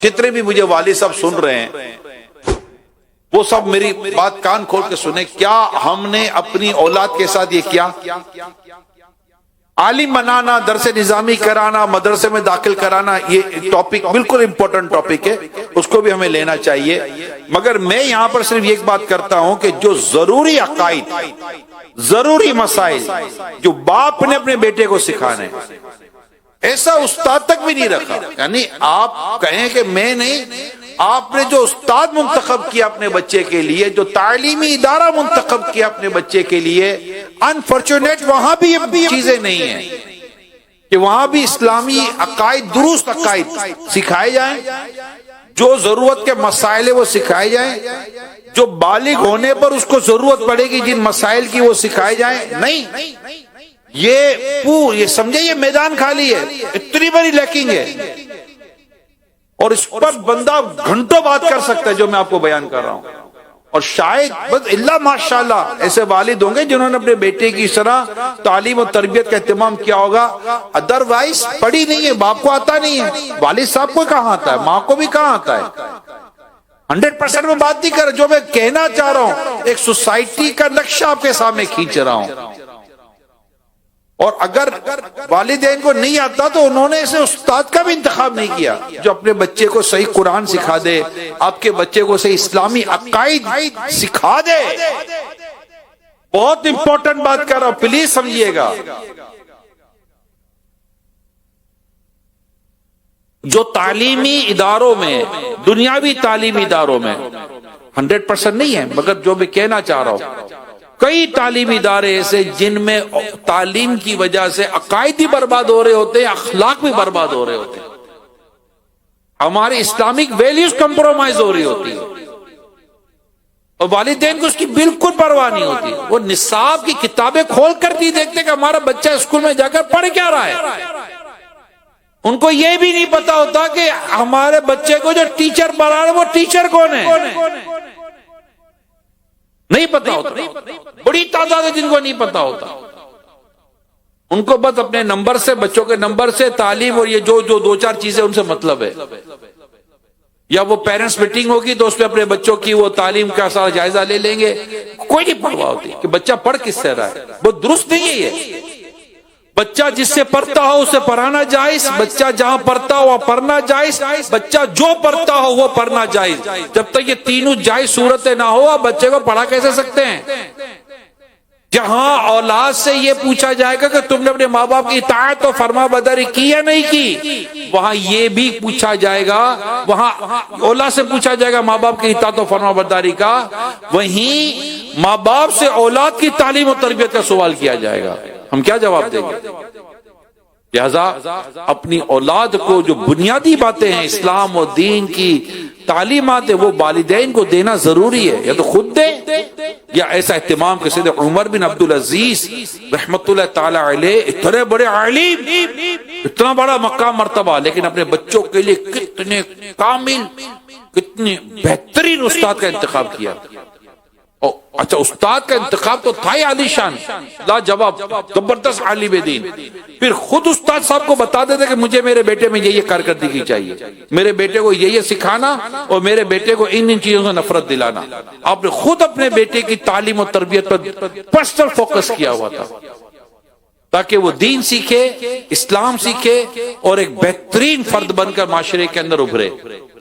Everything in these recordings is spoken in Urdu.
جتنے بھی مجھے والد صاحب سن رہے ہیں وہ سب میری بات کان کھول کے سنیں. کیا ہم نے اپنی اولاد کے ساتھ یہ کیا؟ عالم بنانا، درس نظامی کرانا، مدرسے میں داخل کرانا، یہ ٹاپک بالکل امپورٹنٹ ٹاپک ہے، اس کو بھی ہمیں لینا چاہیے. مگر میں یہاں پر صرف ایک بات کرتا ہوں کہ جو ضروری عقائد، ضروری مسائل جو باپ نے اپنے بیٹے کو سکھانے، ایسا استاد تک بھی نہیں رکھا. یعنی آپ کہیں کہ میں نہیں، آپ نے جو استاد منتخب کیا اپنے بچے کے لیے، جو تعلیمی ادارہ منتخب کیا اپنے بچے کے لیے، انفارچونیٹ وہاں بھی یہ چیزیں نہیں ہیں کہ وہاں بھی اسلامی عقائد، درست عقائد سکھائے جائیں، جو ضرورت کے مسائل ہیں وہ سکھائے جائیں، جو بالغ ہونے پر اس کو ضرورت پڑے گی جن مسائل کی وہ سکھائے جائیں. نہیں، یہ سمجھے یہ میدان خالی ہے، اتنی بڑی لیکنگ ہے، اور اس پر بندہ گھنٹوں بات کر سکتا ہے جو میں آپ کو بیان کر رہا ہوں. اور شاید بس اللہ ماشاءاللہ ایسے والد ہوں گے جنہوں نے اپنے بیٹے کی اس طرح تعلیم و تربیت کا اہتمام کیا ہوگا. ادروائز پڑھی نہیں ہے، باپ کو آتا نہیں ہے، والد صاحب کو کہاں آتا ہے، ماں کو بھی کہاں آتا ہے. 100% میں بات نہیں کر رہا، جو میں کہنا چاہ رہا ہوں ایک سوسائٹی کا نقشہ آپ کے سامنے کھینچ رہا ہوں. اور اگر والدین کو نہیں آتا تو انہوں نے اسے استاد کا بھی انتخاب نہیں کیا جو اپنے بچے کو صحیح قرآن سکھا دے، آپ کے بچے کو صحیح اسلامی عقائد سکھا دے. بہت امپورٹنٹ بات کر رہا ہوں، پلیز سمجھیے گا. جو تعلیمی اداروں میں، دنیاوی تعلیمی اداروں میں 100% نہیں ہے، مگر جو میں کہنا چاہ رہا ہوں، کئی تعلیمی ادارے ایسے جن میں تعلیم کی وجہ سے عقائد بھی برباد ہو رہے ہوتے ہیں، اخلاق بھی برباد ہو رہے ہوتے ہیں، ہماری اسلامک ویلیوز کمپرومائز ہو رہی ہوتی ہے، اور والدین کو اس کی بالکل پرواہ نہیں ہوتی. وہ نصاب کی کتابیں کھول کر نہیں دیکھتے کہ ہمارا بچہ اسکول میں جا کر پڑھ کیا رہا ہے. ان کو یہ بھی نہیں پتا ہوتا کہ ہمارے بچے کو جو ٹیچر پڑھا رہا ہے وہ ٹیچر کون ہے، نہیں پتا ہوتا. بڑی تعداد ہے جن کو نہیں پتا ہوتا. ان کو بس اپنے نمبر سے، بچوں کے نمبر سے، تعلیم اور یہ جو دو چار چیزیں ان سے مطلب ہے. یا وہ پیرنٹس میٹنگ ہوگی تو اس پہ اپنے بچوں کی وہ تعلیم کا سارا جائزہ لے لیں گے. کوئی نہیں پرواہ ہوتی کہ بچہ پڑھ کس سے رہا ہے. وہ درست نہیں ہے یہ. بچہ جس سے پڑھتا ہو اسے پڑھانا جائز، بچہ جہاں پڑھتا ہو وہاں پڑھنا جائز، بچہ جو پڑھتا ہو وہ پڑھنا جائز. جب تک یہ تینوں جائز صورتیں نہ ہو آپ بچے کو پڑھا کیسے سکتے ہیں؟ جہاں اولاد سے یہ پوچھا جائے گا کہ تم نے اپنے ماں باپ کی اطاعت و فرما برداری کی یا نہیں کی، وہاں یہ بھی پوچھا جائے گا، وہاں اولاد سے پوچھا جائے گا ماں باپ کی اطاعت و فرما برداری کا، وہیں ماں باپ سے اولاد کی تعلیم و تربیت کا سوال کیا جائے گا. ہم کیا جواب دیں گے؟ لہذا اپنی اولاد کو جو بنیادی باتیں ہیں اسلام و دین کی تعلیمات ہے وہ والدین کو دینا ضروری ہے. یا تو خود دے یا ایسا اہتمام کہ سید عمر بن عبدالعزیز رحمت اللہ تعالی علیہ اتنے بڑے عالم، اتنا بڑا مقام مرتبہ، لیکن اپنے بچوں کے لیے کتنے کامل، کتنے بہترین استاد کا انتخاب کیا. اچھا استاد کا انتخاب تو تھا ہی عالی شان، لاجواب زبردست عالم دین، پھر خود استاد صاحب کو بتا دیتے کہ مجھے میرے بیٹے میں یہ کارکردگی چاہیے، میرے بیٹے کو یہ سکھانا اور میرے بیٹے کو ان چیزوں سے نفرت دلانا. آپ نے خود اپنے بیٹے کی تعلیم و تربیت پر پرسنل فوکس کیا ہوا تھا تاکہ وہ دین سیکھے، اسلام سیکھے اور ایک بہترین فرد بن کر معاشرے کے اندر ابھرے.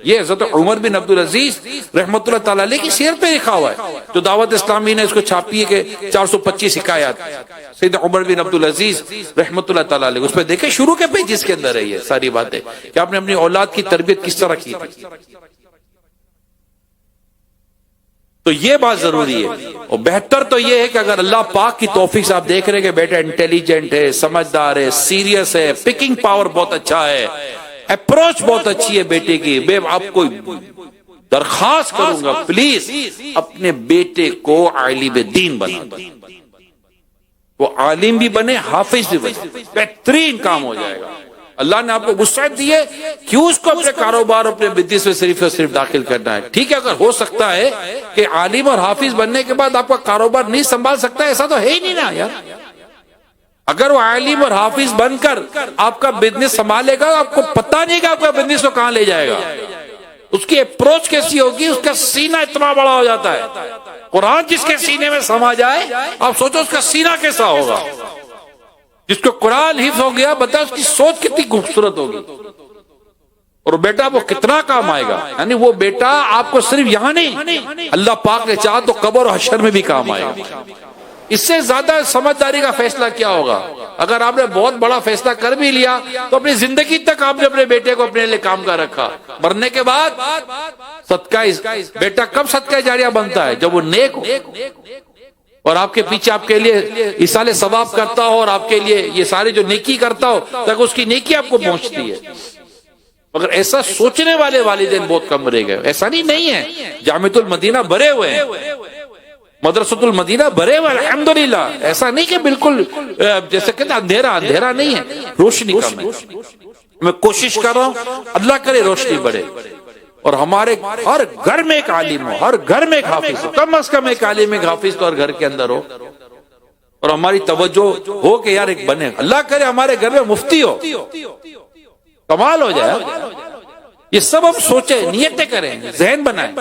یہ حضرت عمر بن عبدالعزیز رحمت اللہ تعالیٰ علیہ کی سیرت پہ لکھا ہوا ہے، جو دعوت اسلامی نے اس کو چھاپی ہے کہ 425 حکایات سید عمر بن عبدالعزیز رحمت اللہ تعالیٰ علیہ. اس پہ دیکھیں شروع کے پیجز کے اندر ہے یہ ساری باتیں کہ آپ نے اپنی اولاد کی تربیت کس طرح کی تھی. تو یہ بات ضروری ہے. اور بہتر تو یہ ہے کہ اگر اللہ پاک کی توفیق سے آپ دیکھ رہے ہیں کہ بیٹا انٹیلیجنٹ ہے، سمجھدار ہے، سیریس ہے، پکنگ پاور بہت اچھا ہے، اپروچ بہت اچھی ہے بیٹے کی، میں آپ کو درخواست کروں گا پلیز اپنے بیٹے کو عالم دین بنا دیں. وہ عالم بھی بنے، حافظ بھی بنے، بہترین کام ہو جائے گا. اللہ نے آپ کو وسعت دی ہے، کیوں اس کو اپنے کاروبار اپنے بزنس میں صرف اور صرف داخل کرنا ہے؟ ٹھیک ہے اگر ہو سکتا ہے کہ عالم اور حافظ بننے کے بعد آپ کا کاروبار نہیں سنبھال سکتا، ایسا تو ہے ہی نہیں نا یار. اگر وہ عالم اور حافظ بن کر آپ کا بزنس سنبھالے گا آپ کو پتہ نہیں کہ آپ کا بزنس کو کہاں لے جائے گا. اس کی اپروچ کیسی ہوگی، اس کا سینہ اتنا بڑا ہو جاتا ہے. قرآن جس کے سینے میں سما جائے آپ سوچو اس کا سینہ کیسا ہوگا. جس کو قرآن حفظ ہو گیا بتا اس کی سوچ کتنی خوبصورت ہوگی. اور بیٹا وہ کتنا کام آئے گا. یعنی وہ بیٹا آپ کو صرف یہاں نہیں، اللہ پاک نے چاہا تو قبر و حشر میں بھی کام آئے گا. اس سے زیادہ سمجھداری کا فیصلہ کیا ہوگا؟ اگر آپ نے بہت بڑا فیصلہ کر بھی لیا تو اپنی زندگی تک آپ نے اپنے بیٹے کو اپنے لیے کام کا رکھا. مرنے کے بعد صدقہ بیٹا کب صدقہ جاریہ بنتا ہے؟ جب وہ نیک ہو اور آپ کے پیچھے آپ کے لیے ایصال ثواب کرتا ہو اور آپ کے لیے یہ سارے جو نیکی کرتا ہو تاکہ اس کی نیکی آپ کو پہنچتی ہے. مگر ایسا سوچنے والے والدین بہت کم رہ گئے. ایسا نہیں ہے. جامعۃ المدینہ بھرے ہوئے ہیں، مدرسۃ المدینہ بھرے ہوئے الحمدللہ. ایسا نہیں کہ بالکل جیسے کہتے اندھیرا نہیں ہے، روشنی کم ہے. میں کوشش کر رہا ہوں اللہ کرے روشنی بڑھے اور ہمارے ہر گھر میں ایک عالم ہو، ہر گھر میں ایک حافظ ہو، کم از کم ایک عالم ایک حافظ تو ہر گھر کے اندر ہو. اور ہماری توجہ ہو کہ یار ایک بنے. اللہ کرے ہمارے گھر میں مفتی ہو، کمال ہو جائے. یہ سب ہم سوچیں، نیتیں کریں، ذہن بنائیں.